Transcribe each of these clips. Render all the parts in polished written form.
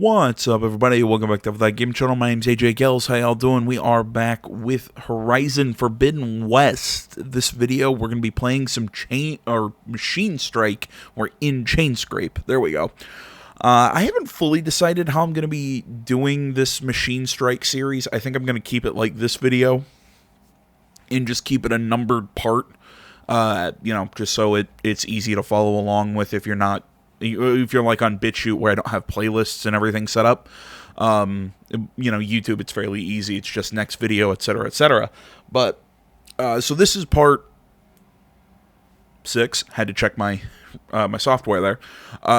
What's up, everybody? Welcome back to that game channel. My name's AJ Gels. How y'all doing? We are back with Horizon Forbidden West. This video, we're going to be playing some Machine Strike, or in Chainscrape. There we go. I haven't fully decided how I'm going to be doing this Machine Strike series. I think I'm going to keep it like this video and just keep it a numbered part. Just so it's easy to follow along with if you're like on BitChute where I don't have playlists and everything set up. YouTube, it's fairly easy. It's just next video, etc., etc. But, so this is part 6. Had to check my software there.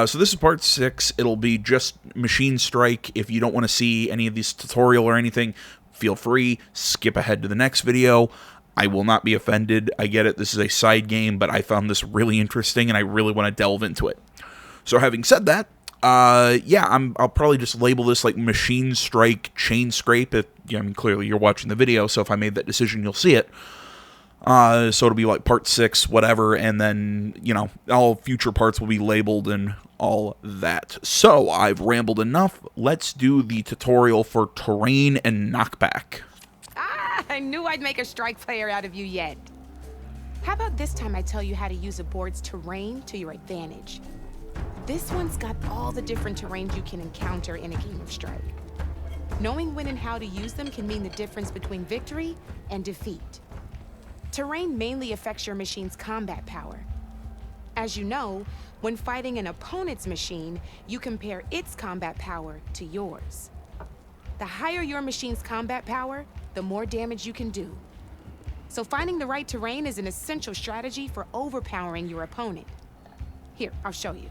So this is part 6. It'll be just Machine Strike. If you don't want to see any of this tutorial or anything, feel free. Skip ahead to the next video. I will not be offended. I get it. This is a side game, but I found this really interesting, and I really want to delve into it. So having said that, I'll probably just label this like Machine Strike Chainscrape. Clearly you're watching the video, so if I made that decision, you'll see it. So it'll be like part 6, whatever, and then, all future parts will be labeled and all that. So I've rambled enough. Let's do the tutorial for terrain and knockback. I knew I'd make a strike player out of you yet. How about this time I tell you how to use a board's terrain to your advantage? This one's got all the different terrains you can encounter in a game of Strike. Knowing when and how to use them can mean the difference between victory and defeat. Terrain mainly affects your machine's combat power. As you know, when fighting an opponent's machine, you compare its combat power to yours. The higher your machine's combat power, the more damage you can do. So finding the right terrain is an essential strategy for overpowering your opponent. Here, I'll show you.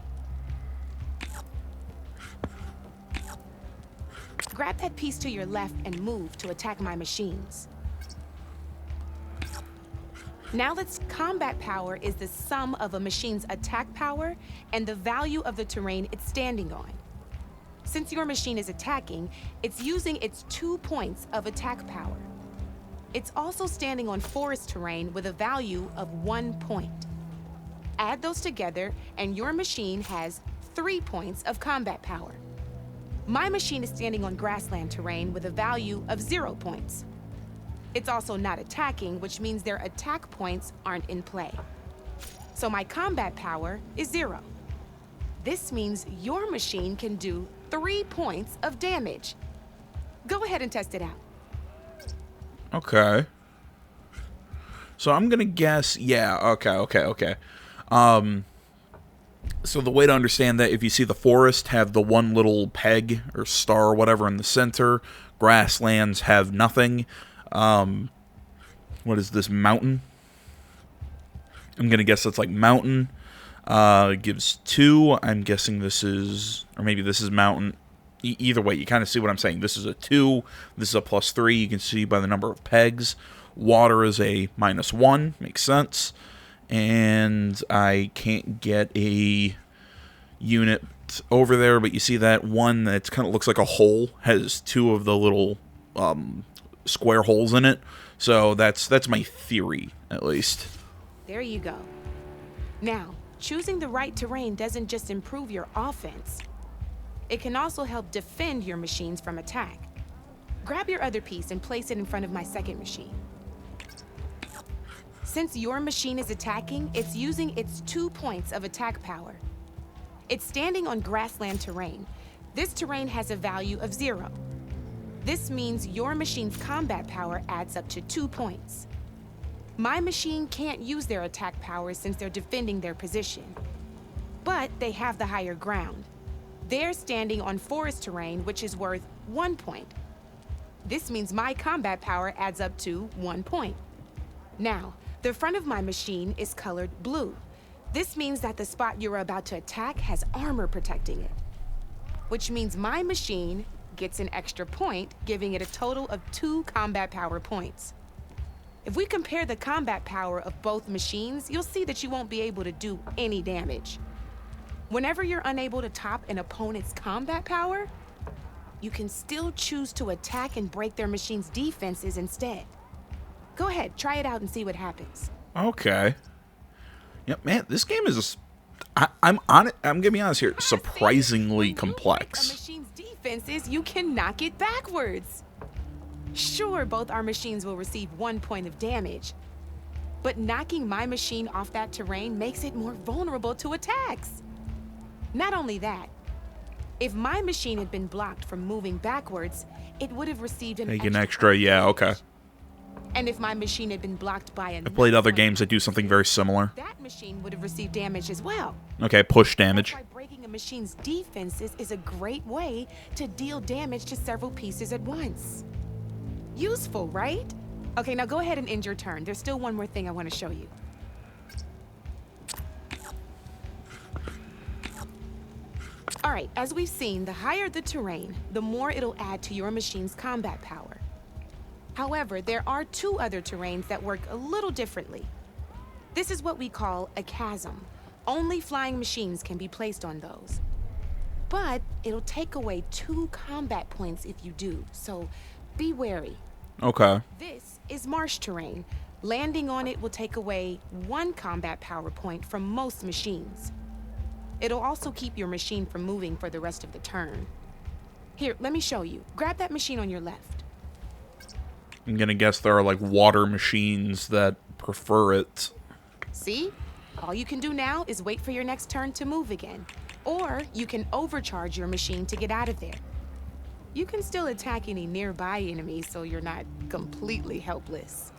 Grab that piece to your left and move to attack my machines. Now its combat power is the sum of a machine's attack power and the value of the terrain it's standing on. Since your machine is attacking, it's using its 2 points of attack power. It's also standing on forest terrain with a value of 1 point. Add those together and your machine has 3 points of combat power. My machine is standing on grassland terrain with a value of 0 points. It's also not attacking, which means their attack points aren't in play. So my combat power is 0. This means your machine can do 3 points of damage. Go ahead and test it out. Okay. So I'm gonna guess, okay. So the way to understand that, if you see the forest have the one little peg or star or whatever in the center, grasslands have nothing. What is this, mountain? I'm gonna guess that's like mountain. Gives 2. I'm guessing this is, or maybe this is mountain. Either way, you kind of see what I'm saying. This is a 2. This is a +3. You can see by the number of pegs. Water is a -1. Makes sense. And I can't get a unit over there, but you see that one that kind of looks like a hole has 2 of the little square holes in it. So that's my theory, at least. There you go. Now, choosing the right terrain doesn't just improve your offense. It can also help defend your machines from attack. Grab your other piece and place it in front of my second machine. Since your machine is attacking, it's using its 2 points of attack power. It's standing on grassland terrain. This terrain has a value of 0. This means your machine's combat power adds up to 2 points. My machine can't use their attack power since they're defending their position. But they have the higher ground. They're standing on forest terrain, which is worth 1 point. This means my combat power adds up to 1 point. Now, the front of my machine is colored blue. This means that the spot you're about to attack has armor protecting it, which means my machine gets an extra point, giving it a total of 2 combat power points. If we compare the combat power of both machines, you'll see that you won't be able to do any damage. Whenever you're unable to top an opponent's combat power, you can still choose to attack and break their machine's defenses instead. Go ahead, try it out and see what happens. Okay. Yep, man, this game is I'm gonna be honest here, surprisingly complex. A machine's defense defenses, you can knock it backwards. Sure, both our machines will receive 1 point of damage, but knocking my machine off that terrain makes it more vulnerable to attacks. Not only that, if my machine had been blocked from moving backwards, it would have received an extra, yeah, okay. And if my machine had been blocked by I've played other games that do something very similar. that machine would have received damage as well. Okay, push damage. That's why breaking a machine's defenses is a great way to deal damage to several pieces at once. Useful, right? Okay, now go ahead and end your turn. There's still one more thing I want to show you. All right, as we've seen, the higher the terrain, the more it'll add to your machine's combat power. However, there are 2 other terrains that work a little differently. This is what we call a chasm. Only flying machines can be placed on those. But it'll take away 2 combat points if you do, so be wary. Okay. This is marsh terrain. Landing on it will take away 1 combat power point from most machines. It'll also keep your machine from moving for the rest of the turn. Here, let me show you. Grab that machine on your left. I'm gonna guess there are like water machines that prefer it. See? All you can do now is wait for your next turn to move again. Or you can overcharge your machine to get out of there. You can still attack any nearby enemies so you're not completely helpless.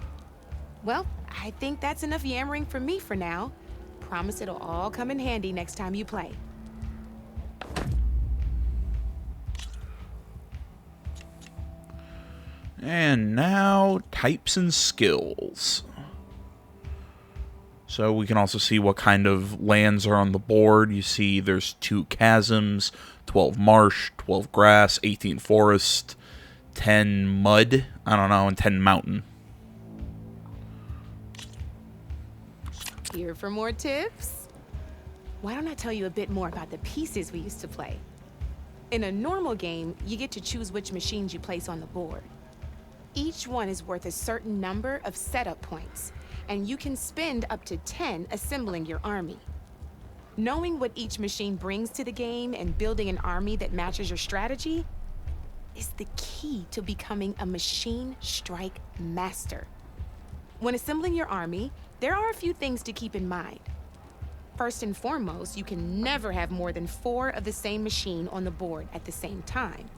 Well, I think that's enough yammering for me for now. Promise it'll all come in handy next time you play. And now, types and skills. So we can also see what kind of lands are on the board. You see there's 2 chasms, 12 marsh, 12 grass, 18 forest, 10 mud, I don't know, and 10 mountain. Here for more tips? Why don't I tell you a bit more about the pieces we used to play? In a normal game, you get to choose which machines you place on the board. Each one is worth a certain number of setup points, and you can spend up to 10 assembling your army. Knowing what each machine brings to the game and building an army that matches your strategy is the key to becoming a machine strike master. When assembling your army, there are a few things to keep in mind. First and foremost, you can never have more than 4 of the same machine on the board at the same time.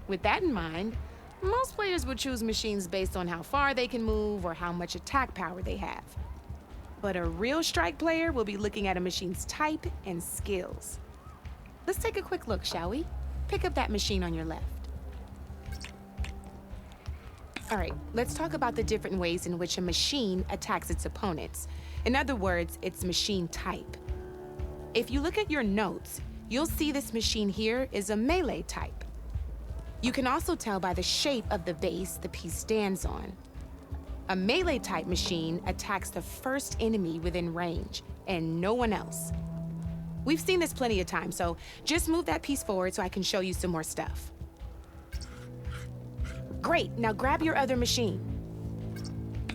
With that in mind, most players would choose machines based on how far they can move or how much attack power they have. But a real strike player will be looking at a machine's type and skills. Let's take a quick look, shall we? Pick up that machine on your left. All right, let's talk about the different ways in which a machine attacks its opponents. In other words, its machine type. If you look at your notes, you'll see this machine here is a melee type. You can also tell by the shape of the base the piece stands on. A melee type machine attacks the first enemy within range, and no one else. We've seen this plenty of times, so just move that piece forward so I can show you some more stuff. Great, now grab your other machine.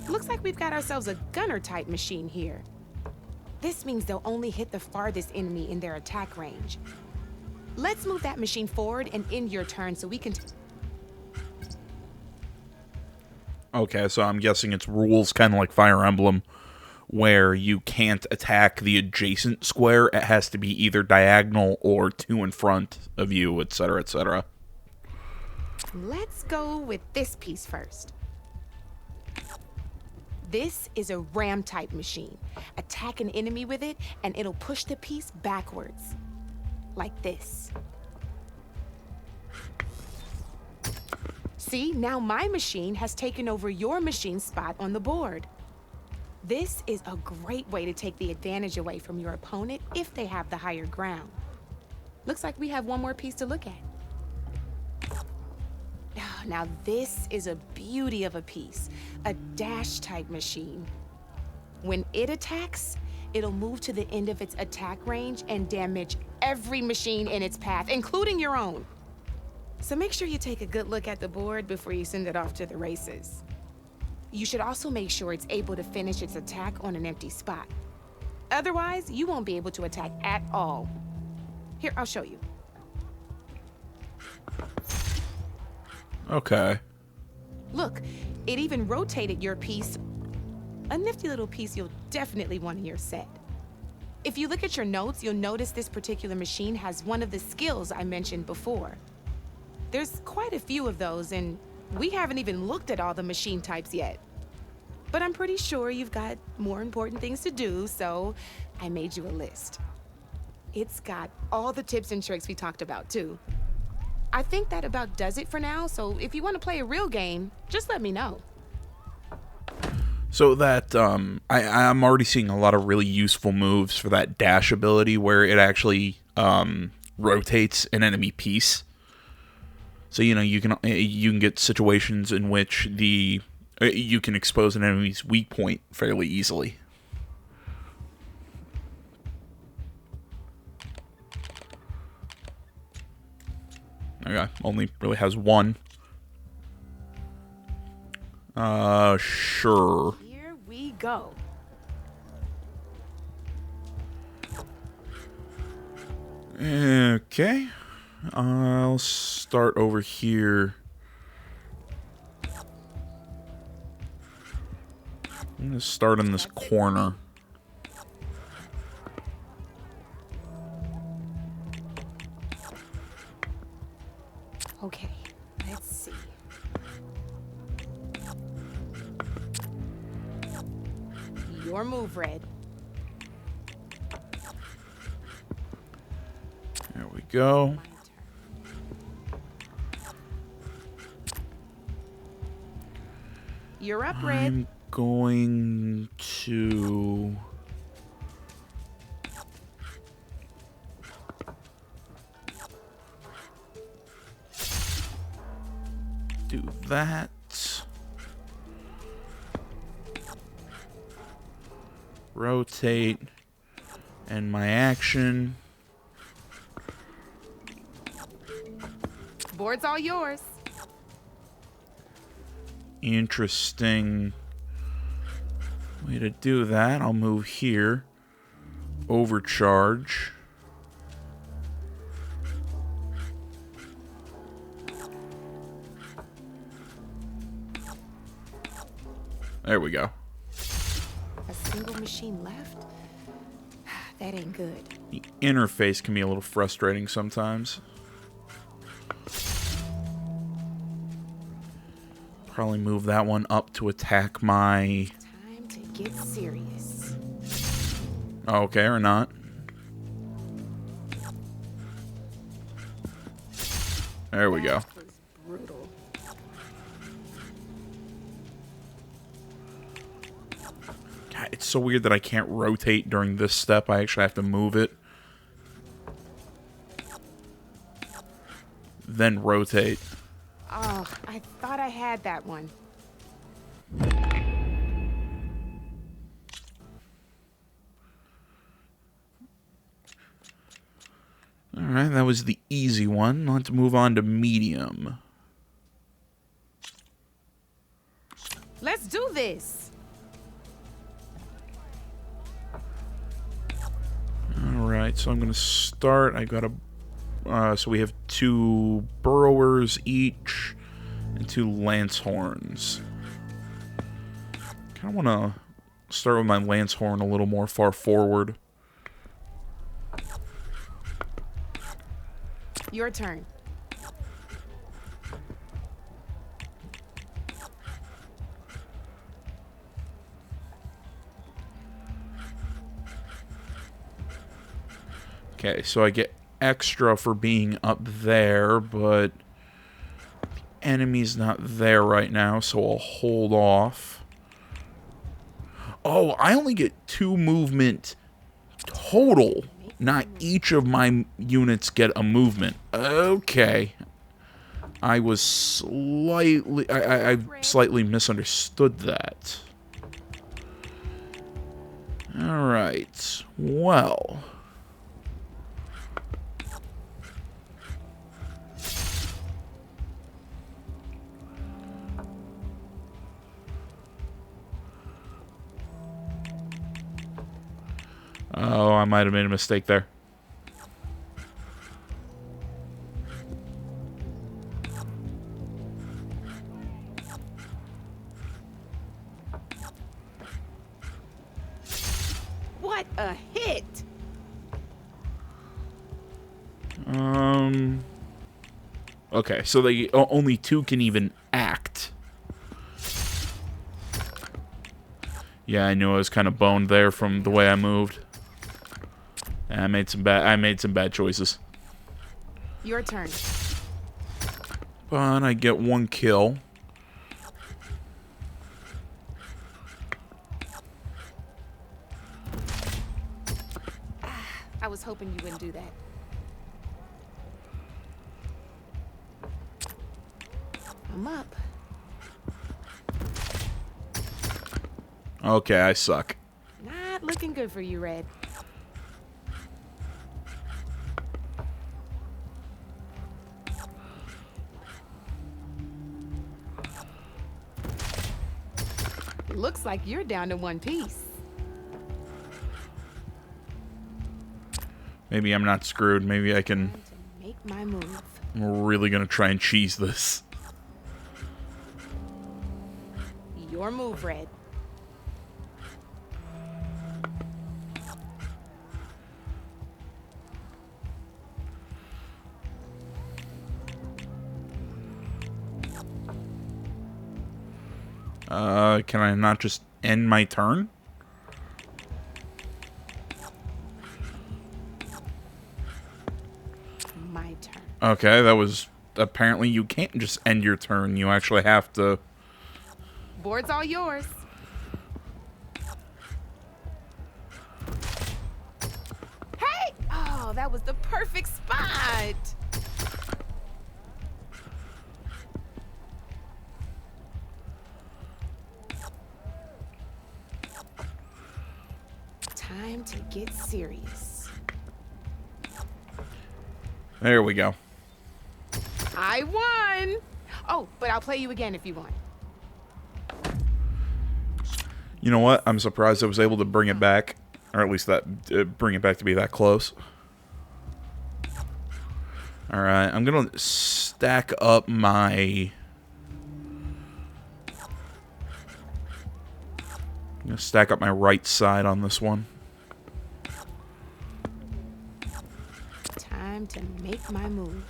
Looks like we've got ourselves a gunner type machine here. This means they'll only hit the farthest enemy in their attack range. Let's move that machine forward and end your turn so we can... Okay, so I'm guessing it's rules kind of like Fire Emblem, where you can't attack the adjacent square. It has to be either diagonal or 2 in front of you, etc., etc. Let's go with this piece first. This is a ram-type machine. Attack an enemy with it, and it'll push the piece backwards. Like this. See, now my machine has taken over your machine's spot on the board. This is a great way to take the advantage away from your opponent if they have the higher ground. Looks like we have one more piece to look at. Now this is a beauty of a piece, a dash-type machine. When it attacks, it'll move to the end of its attack range and damage every machine in its path, including your own. So make sure you take a good look at the board before you send it off to the races. You should also make sure it's able to finish its attack on an empty spot. Otherwise, you won't be able to attack at all. Here, I'll show you. Okay. Look, it even rotated your piece. A nifty little piece you'll definitely want in your set. If you look at your notes, you'll notice this particular machine has one of the skills I mentioned before. There's quite a few of those, and we haven't even looked at all the machine types yet. But I'm pretty sure you've got more important things to do, so I made you a list. It's got all the tips and tricks we talked about, too. I think that about does it for now, so if you want to play a real game, just let me know. So that, I'm already seeing a lot of really useful moves for that dash ability where it actually rotates an enemy piece. So, you know, you can get situations in which you can expose an enemy's weak point fairly easily. Okay, only really has one. Sure. Here we go. Okay. I'll start over here. I'm going to start in this corner. Okay, let's see. Your move, Red. There we go. You're up, Red. I'm going to... do that. Rotate. And my action. Board's all yours. Interesting way to do that. I'll move here. Overcharge. There we go. A single machine left? That ain't good. The interface can be a little frustrating sometimes. Probably move that one up to attack my... Time to get serious. Okay, or not. There we go. That was brutal. God, it's so weird that I can't rotate during this step. I actually have to move it. Then rotate. Oh, I thought I had that one. Alright, that was the easy one. Let's move on to medium. Let's do this. Alright, so I'm going to start. I got a... so we have 2 burrowers each and 2 lance horns. Kind of want to start with my lance horn a little more far forward. Your turn. Okay, so I get extra for being up there, but the enemy's not there right now, so I'll hold off. Oh, I only get 2 movement total. Not each of my units get a movement. Okay. I was slightly... I slightly misunderstood that. Alright. Well... Oh, I might have made a mistake there. a hit. Okay, so they only two can even act. Yeah, I knew I was kind of boned there from the way I moved. I made some bad choices. Your turn. But I get one kill. I was hoping you wouldn't do that. I'm up. Okay, I suck. Not looking good for you, Red. Looks like you're down to one piece. Maybe I'm not screwed. Maybe I can... Time to make my move. I'm really gonna try and cheese this. Your move, Red. Can I not just end my turn? My turn. Okay, that was... Apparently you can't just end your turn. You actually have to... Board's all yours. Hey! Oh, that was the perfect spot. Time to get serious. There we go. I won! Oh, but I'll play you again if you want. You know what? I'm surprised I was able to bring it back. Or at least that bring it back to be that close. Alright, I'm going to stack up my... I'm going to stack up my right side on this one. Time to make my move.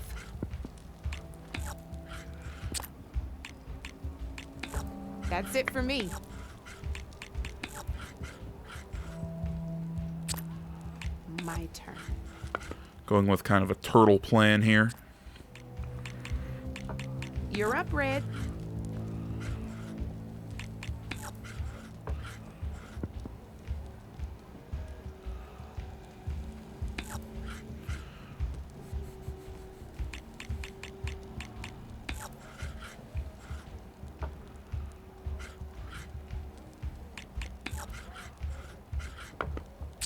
That's it for me. My turn. Going with kind of a turtle plan here. You're up, Red.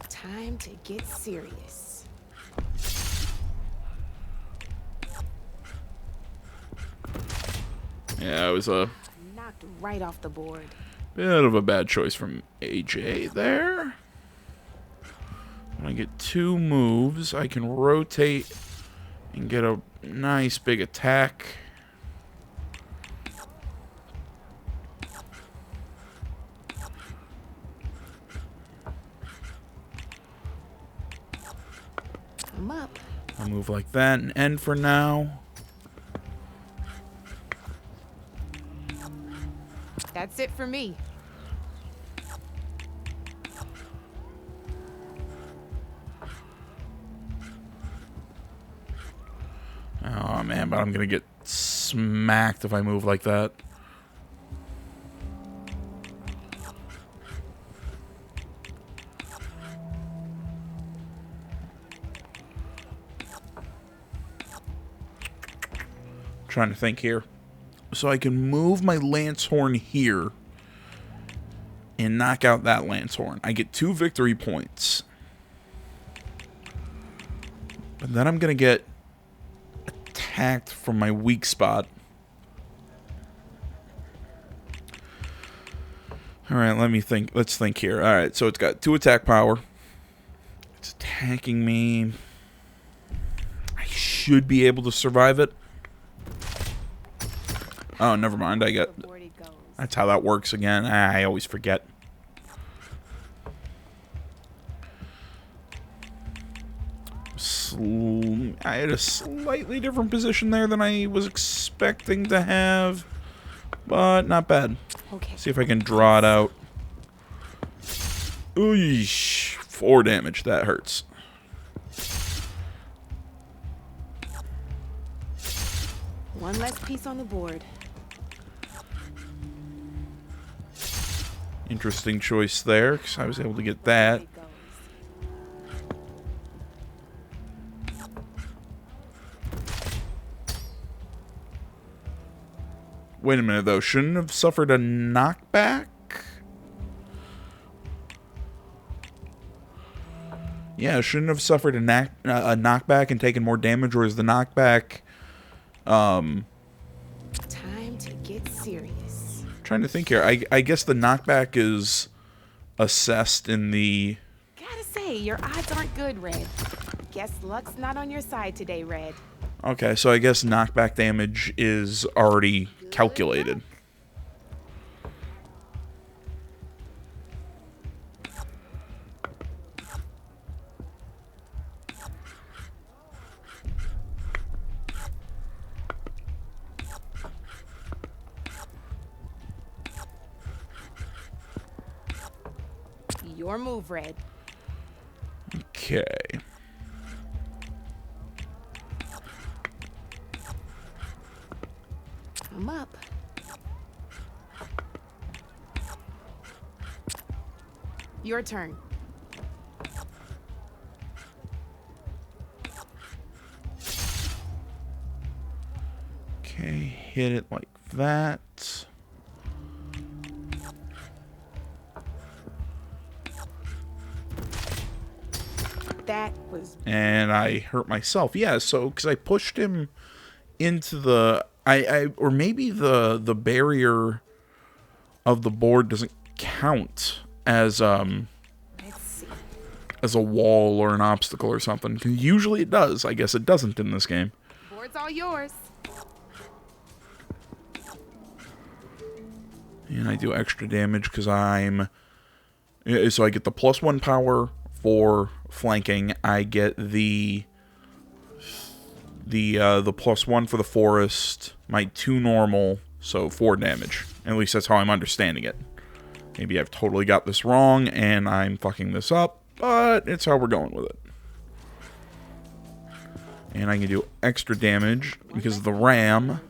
Time to get serious. Yeah, it was a Knocked right off the board. bit of a bad choice from AJ there. When I get two moves, I can rotate and get a nice big attack. I'm up. I'll move like that and end for now. That's it for me. Oh man, but I'm gonna get smacked if I move like that. Trying to think here. So I can move my lance horn here and knock out that lance horn. I get 2 victory points. But then I'm gonna get attacked from my weak spot. Alright, let me think. Let's think here. Alright, so it's got 2 attack power. It's attacking me. I should be able to survive it. Oh, never mind. I get... Board it goes. That's how that works again. I always forget. I had a slightly different position there than I was expecting to have, but not bad. Okay. See if I can draw it out. Oosh, 4 damage. That hurts. One less piece on the board. Interesting choice there, because I was able to get that. It goes. Wait a minute, though. Shouldn't have suffered a knockback? Yeah, shouldn't have suffered a knockback and taken more damage, or is the knockback... Time to get serious. Trying to think here. I guess the knockback is assessed in the... Gotta say, your odds aren't good, Red. Guess luck's not on your side today, Red. Okay, so I guess knockback damage is already calculated. Your move, Red. Okay. I'm up. Your turn. Okay, hit it like that. That was... And I hurt myself. Yeah, so because I pushed him into the... or maybe the barrier of the board doesn't count as Let's see. as a wall or an obstacle or something. Usually it does. I guess it doesn't in this game. Board's all yours. And I do extra damage because I'm... So I get the +1 power for flanking. I get the +1 for the forest. My 2 normal, so 4 damage. At least that's how I'm understanding it. Maybe I've totally got this wrong and I'm fucking this up, but it's how we're going with it. And I can do extra damage because of the ram.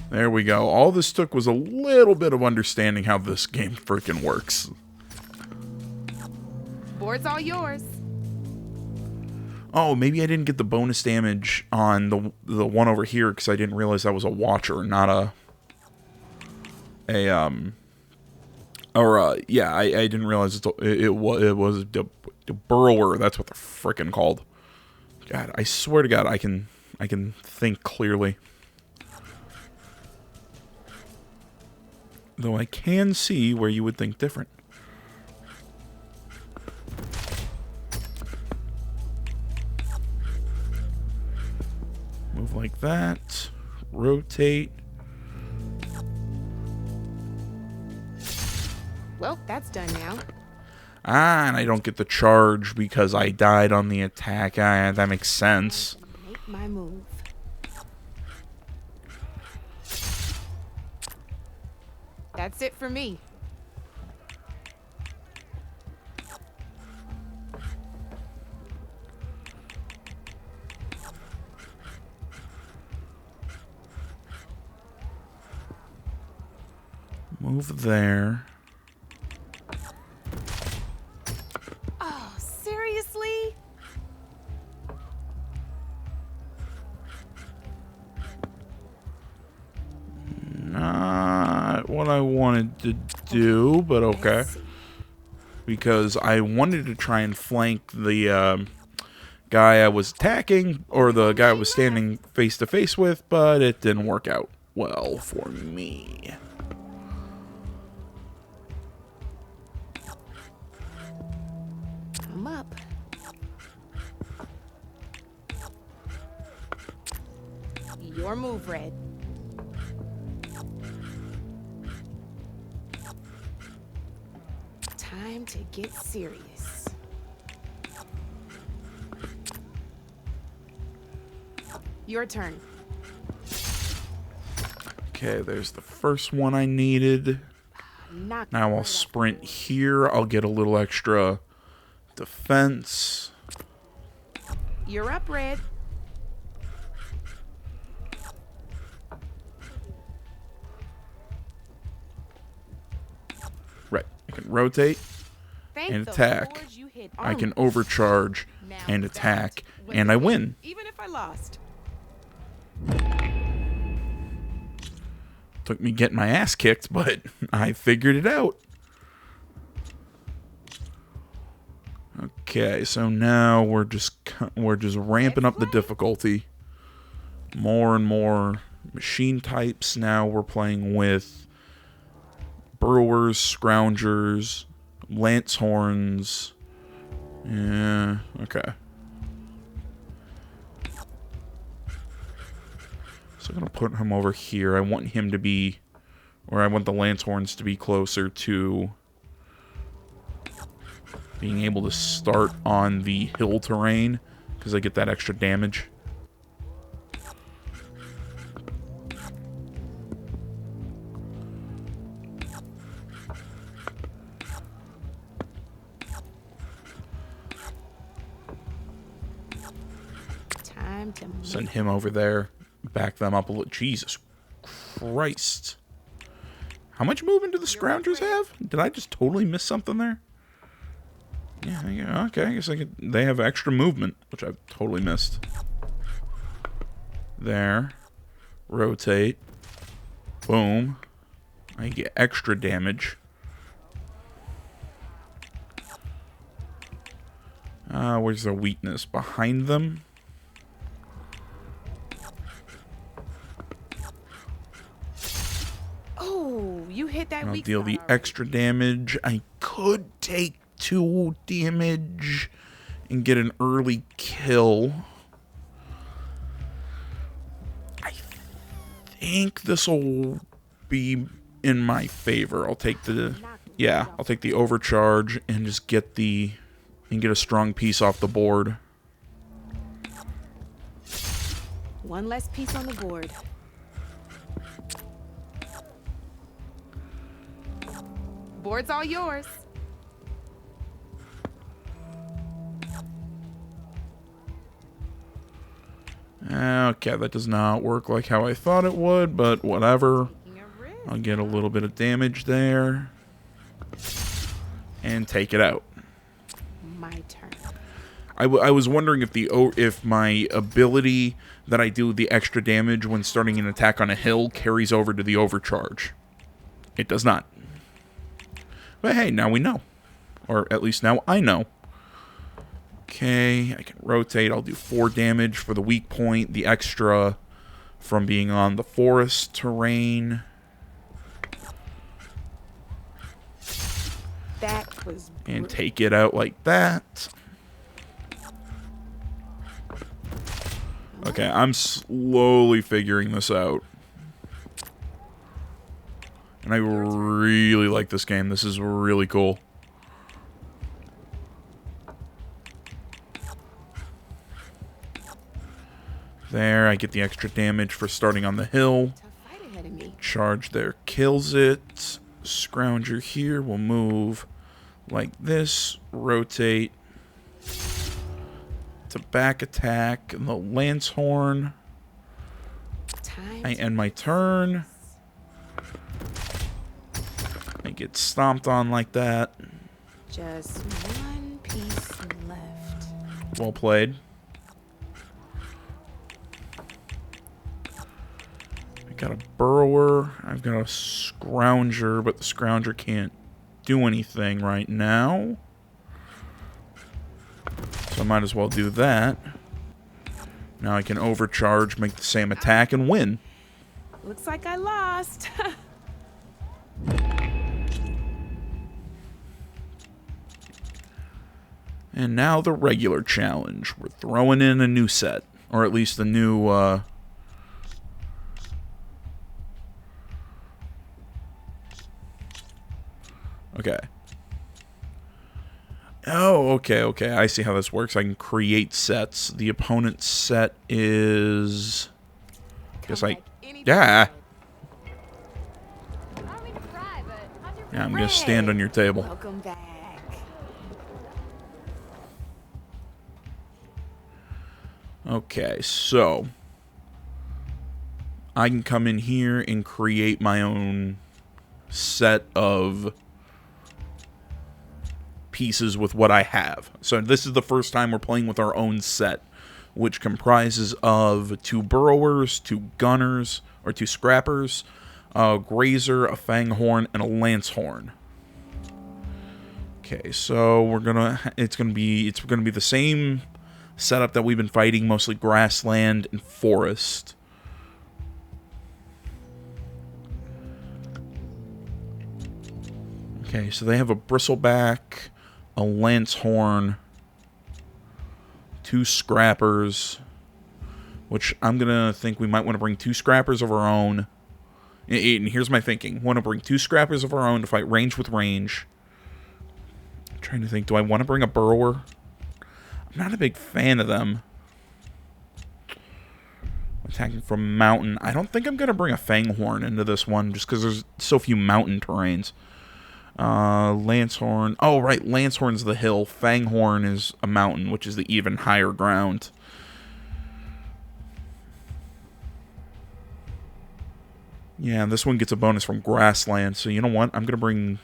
There we go. All this took was a little bit of understanding how this game freaking works. Board's all yours. Oh, maybe I didn't get the bonus damage on the one over here because I didn't realize that was a watcher, not yeah, I didn't realize it was the burrower. That's what they're freaking called. God, I swear to God, I can think clearly. Though I can see where you would think different. Move like that. Rotate. Well, that's done now. Ah, and I don't get the charge because I died on the attack. Ah, that makes sense. Make my move. That's it for me. Move there. Oh, seriously? Not what I wanted to do, but okay. Because I wanted to try and flank the guy I was attacking, or the guy I was standing face to face with, but it didn't work out well for me. I'm up. Your move, Red. Time to get serious. Your turn. Okay, there's the first one I needed. Knock Now it I'll right off. sprint here. I'll get a little extra defense. You're up, Red. Right. I can rotate Thank and the attack. Lord you hit I can armor. overcharge Now and that attack, was and a I win. Even if I lost. Took me getting my ass kicked, but I figured it out. Okay, so now we're just ramping up the difficulty. More and more machine types. Now we're playing with brewers, scroungers, lance horns. Yeah, okay. So I'm gonna put him over here. I want him to be, or I want the lance horns to be closer to being able to start on the hill terrain, because I get that extra damage. Time to move. Send him over there. Back them up a little. Jesus Christ. How much movement do the scroungers have? Did I just totally miss something there? Yeah, okay. I guess they have extra movement, which I've totally missed. There. Rotate. Boom. I get extra damage. Where's their weakness? Behind them? Oh, you hit that I'll weak deal spot the already. extra damage. I could take 2 damage and get an early kill. I think this will be in my favor. I'll take the overcharge and just get a strong piece off the board. One less piece on the board. Board's all yours. Okay, that does not work like how I thought it would, but whatever. Taking a risk. I'll get a little bit of damage there and take it out. My turn. I was wondering if my ability that I do the extra damage when starting an attack on a hill carries over to the overcharge. It does not. But hey, now we know. Or at least now I know. Okay, I can rotate. I'll do 4 damage for the weak point. The extra from being on the forest terrain. That was And brutal. take it out like that. Okay, I'm slowly figuring this out. And I really like this game. This is really cool. There, I get the extra damage for starting on the hill. Tough fight ahead of me. Charge there kills it. Scrounger here will move like this. Rotate to back attack. And the lance horn. Time I to end my turn. I get stomped on like that. just one piece left. Well played. I got a burrower. I've got a scrounger, but the scrounger can't do anything right now. So I might as well do that. Now I can overcharge, make the same attack, and win. Looks like I lost. And now the regular challenge. We're throwing in a new set. Or at least a new, Okay. Oh, okay, okay. I see how this works. I can create sets. The opponent's set is... Guess Come I... back anytime you Yeah. want. I don't mean to pry, but how's your Yeah, I'm friend? going to stand on your table. Welcome back. Okay, so... I can come in here and create my own set of pieces with what I have. So this is the first time we're playing with our own set, which comprises of 2 burrowers, 2 gunners, or 2 scrappers, a grazer, a fanghorn, and a lancehorn. Okay, so it's gonna be the same setup that we've been fighting, mostly grassland and forest. Okay, so they have a bristleback, a lancehorn, 2 scrappers, which I'm gonna think we might want to bring 2 scrappers of our own. And here's my thinking: want to bring 2 scrappers of our own to fight range with range. I'm trying to think: do I want to bring a burrower? I'm not a big fan of them. Attacking from mountain. I don't think I'm gonna bring a fanghorn into this one, just because there's so few mountain terrains. Lancehorn. Oh, right. Lancehorn's the hill. Fanghorn is a mountain, which is the even higher ground. Yeah, this one gets a bonus from grassland. So you know what? I'm going to bring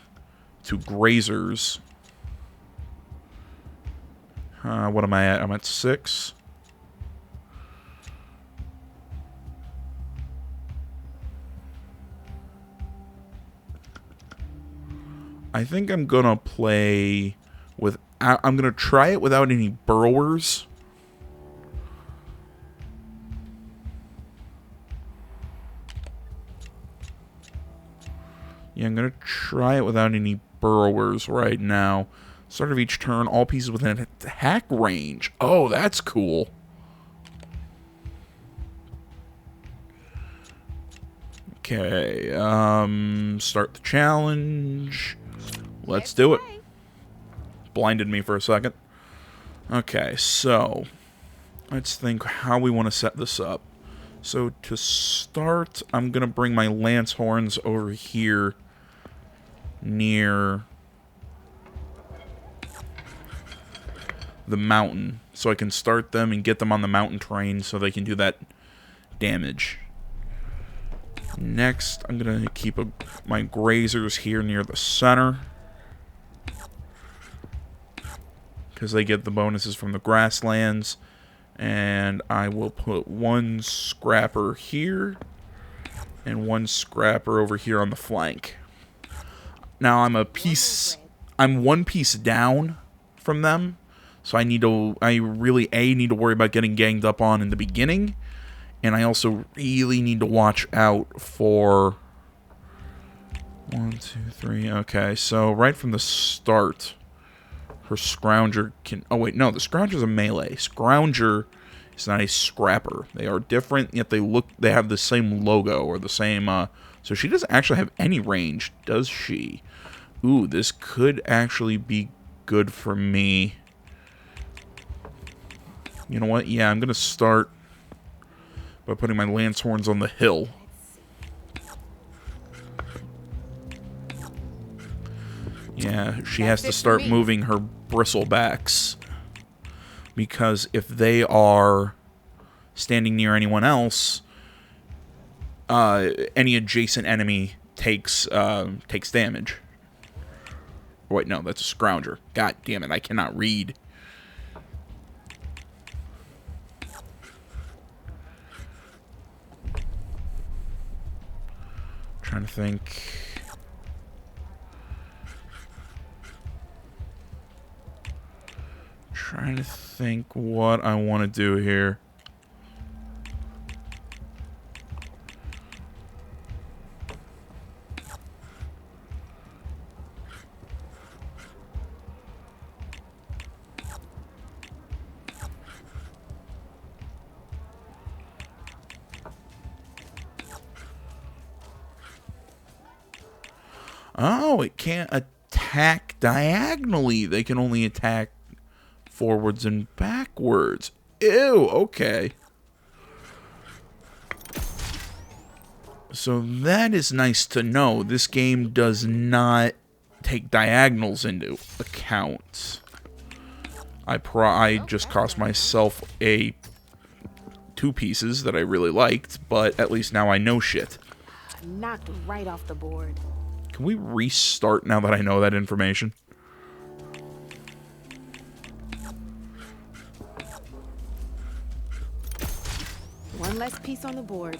2 grazers. What am I at? I'm at 6. I think I'm going to play with... I'm going to try it without any burrowers. Yeah, I'm going to try it without any burrowers right now. Start of each turn, all pieces within attack range. Oh, that's cool. Okay, start the challenge. Let's do it. Blinded me for a second. Okay, so let's think how we want to set this up. So to start, I'm going to bring my lancehorns over here near the mountain, so I can start them and get them on the mountain terrain so they can do that damage. Next, I'm going to keep my grazers here near the center, because they get the bonuses from the grasslands. And I will put 1 scrapper here and 1 scrapper over here on the flank. Now I'm 1 piece down from them, so I really need to worry about getting ganged up on in the beginning, and I also really need to watch out for 1, 2, 3. Okay, so right from the start, her Scrounger can... Oh, wait, no, the Scrounger's a melee. Scrounger is not a scrapper. They are different, yet they have the same logo, or the same... So she doesn't actually have any range, does she? Ooh, this could actually be good for me. You know what? Yeah, I'm going to start by putting my lancehorns on the hill. Yeah, she has to start moving her bristlebacks, because if they are standing near anyone else, any adjacent enemy takes damage. Wait, no, that's a Scrounger. God damn it, I cannot read. Trying to think. Trying to think what I want to do here. Oh, it can't attack attack diagonally. They can only attack forwards and backwards. Ew, okay. So that is nice to know. This game does not take diagonals into account. I just cost myself a 2 pieces that I really liked, but at least now I know shit. Knocked right off the board. Can we restart now that I know that information? One less piece on the board.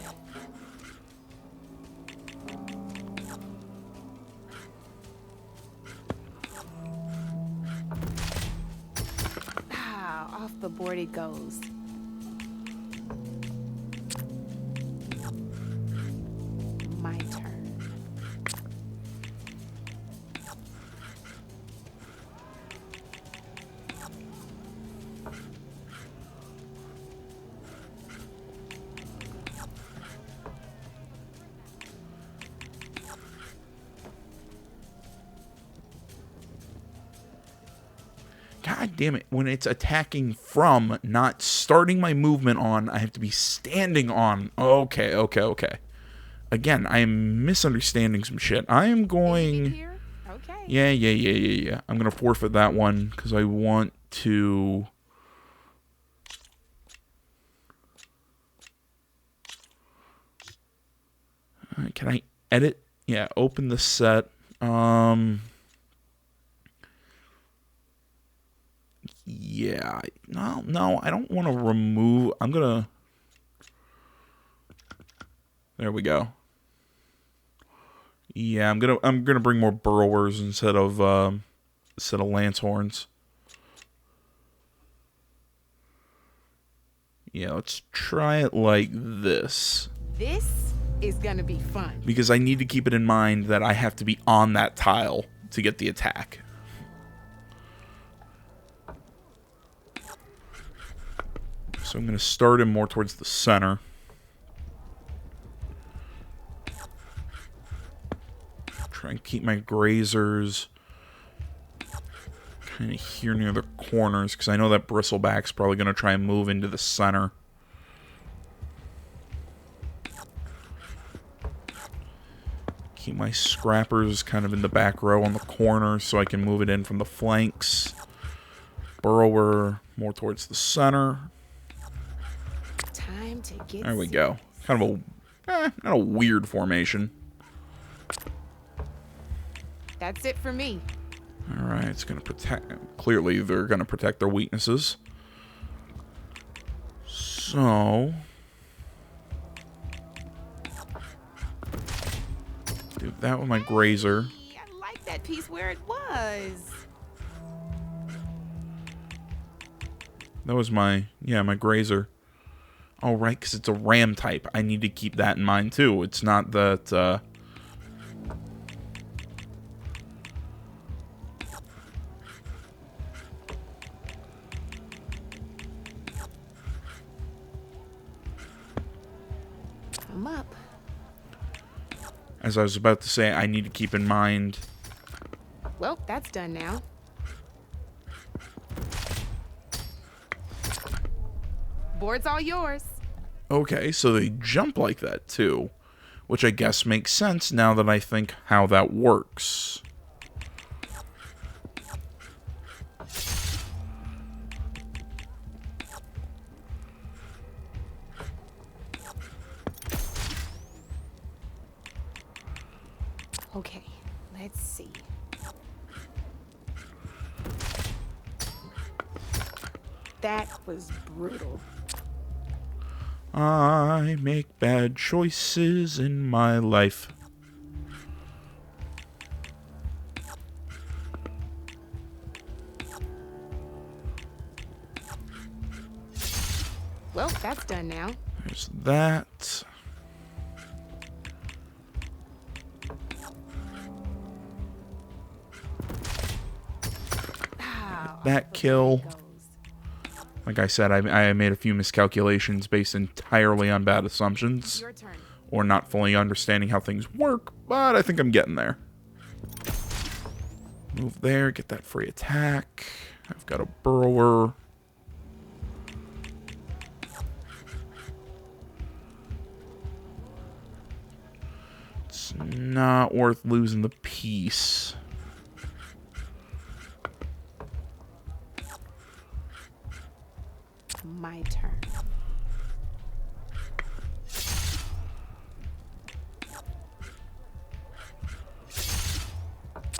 Ah, off the board it goes. My turn. God damn it. When it's attacking from, not starting my movement on, I have to be standing on. Okay. Again, I am misunderstanding some shit. I am going... Here? Okay. Yeah. I'm going to forfeit that one because I want to... Can I edit? Yeah, open the set. Yeah, no, I don't want to remove. I'm gonna. There we go. Yeah, I'm gonna bring more burrowers instead of lance horns. Yeah, let's try it like this. This is gonna be fun. Because I need to keep it in mind that I have to be on that tile to get the attack. So I'm going to start him more towards the center. Try and keep my grazers kind of here near the corners, because I know that bristleback's probably going to try and move into the center. Keep my scrappers kind of in the back row on the corner so I can move it in from the flanks. Burrower more towards the center. Time to get There we go. Kind of a, not a weird formation. That's it for me. All right, it's going to protect. Clearly, they're going to protect their weaknesses. So, do that with my grazer. Hey, I like that piece where it was. That was my grazer. Oh, right, because it's a ram type. I need to keep that in mind, too. It's not that, I'm up. as I was about to say, I need to keep in mind... Well, that's done now. Board's all yours. Okay, so they jump like that, too. Which I guess makes sense now that I think how that works. Okay, let's see. That was brutal. I make bad choices in my life. Well, that's done now. There's that. That kill. Like I said, I made a few miscalculations based entirely on bad assumptions. Your turn. Or not fully understanding how things work, but I think I'm getting there. Move there, get that free attack. I've got a burrower. It's not worth losing the piece. My turn.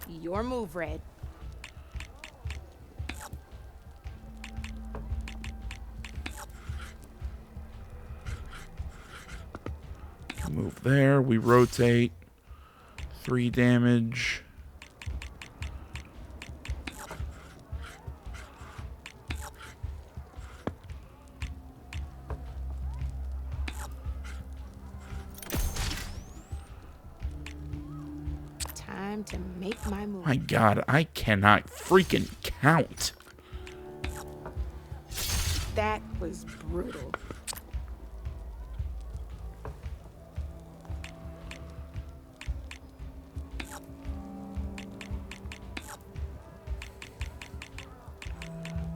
Your move, Red. Move there. We rotate. 3 damage. Time to make my move. My God, I cannot freaking count. That was brutal.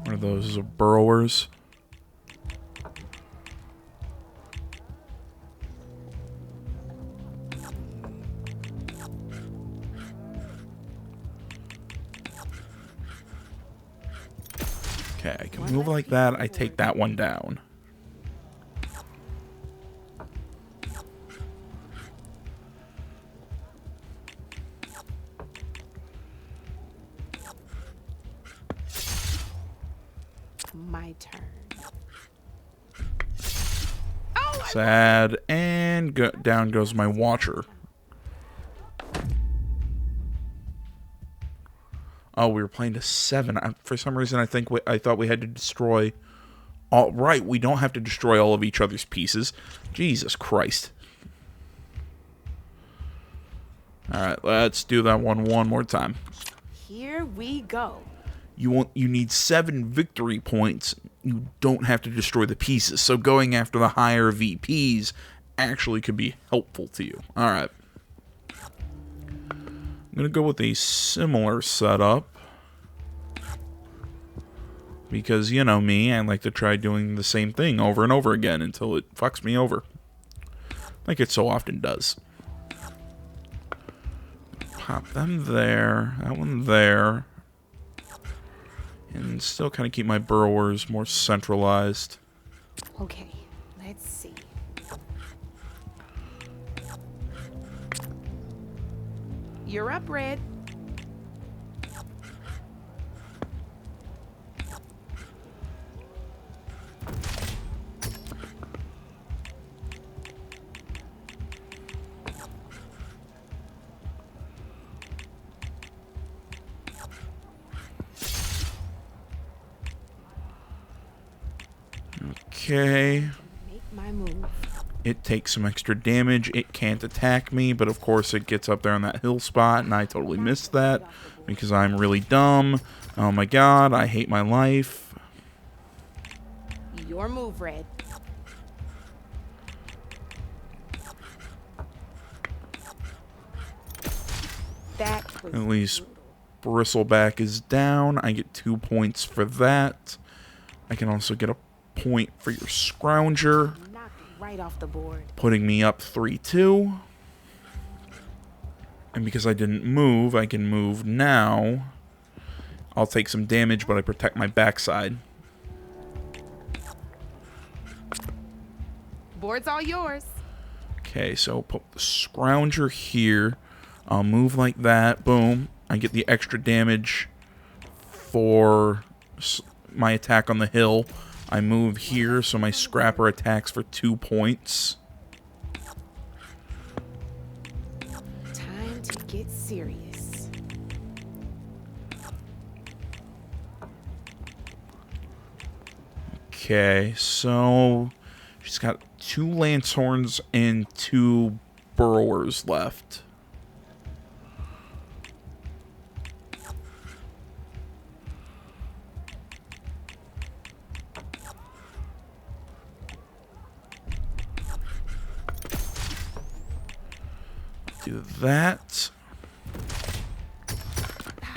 One of those is a burrowers. Okay, I can move like that. I take that one down. My turn. Sad. And down goes my watcher. Oh, we were playing to 7. For some reason, I thought we had to destroy all. Right, we don't have to destroy all of each other's pieces. Jesus Christ. All right, let's do that one more time. Here we go. You need 7 victory points. You don't have to destroy the pieces. So going after the higher VPs actually could be helpful to you. All right. I'm going to go with a similar setup. Because, you know me, I like to try doing the same thing over and over again until it fucks me over. Like it so often does. Pop them there. That one there. And still kind of keep my burrowers more centralized. Okay, let's see. You're up, Red. Okay. Make my move. It takes some extra damage. It can't attack me, but of course it gets up there on that hill spot, and I totally missed that because I'm really dumb. Oh my God, I hate my life. Your move, Red. That was At least Bristleback is down. I get 2 points for that. I can also get a point for your Scrounger, knocked right off the board. putting me up 3-2. And because I didn't move, I can move now. I'll take some damage, but I protect my backside. Board's all yours. Okay, so put the Scrounger here. I'll move like that. Boom. I get the extra damage for my attack on the hill. I move here, so my Scrapper attacks for 2 points. Time to get serious. Okay, so she's got 2 Lancehorns and 2 Burrowers left. Do that.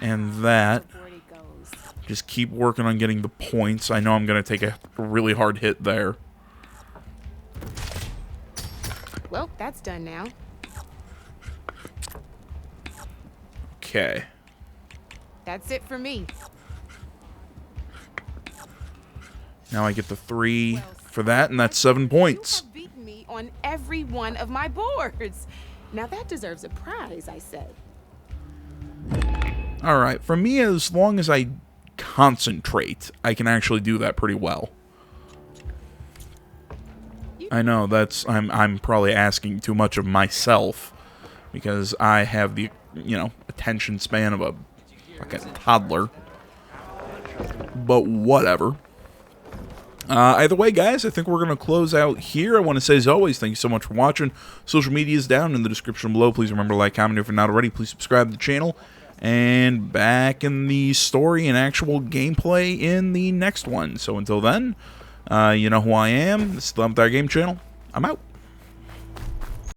and that. Forty goes. Just keep working on getting the points. I know I'm going to take a really hard hit there. Well, that's done now. Okay. That's it for me. Now I get the 3 for that, and that's 7 points. You have beaten me on every one of my boards. Now that deserves a prize, I say. Alright, for me, as long as I concentrate, I can actually do that pretty well. I know, I'm probably asking too much of myself, because I have the, attention span of a fucking toddler. But whatever. Either way, guys, I think we're going to close out here. I want to say, as always, thank you so much for watching. Social media is down in the description below. Please remember to like, comment if you're not already. Please subscribe to the channel. And back in the story and actual gameplay in the next one. So until then, you know who I am. This is the Game Channel. I'm out.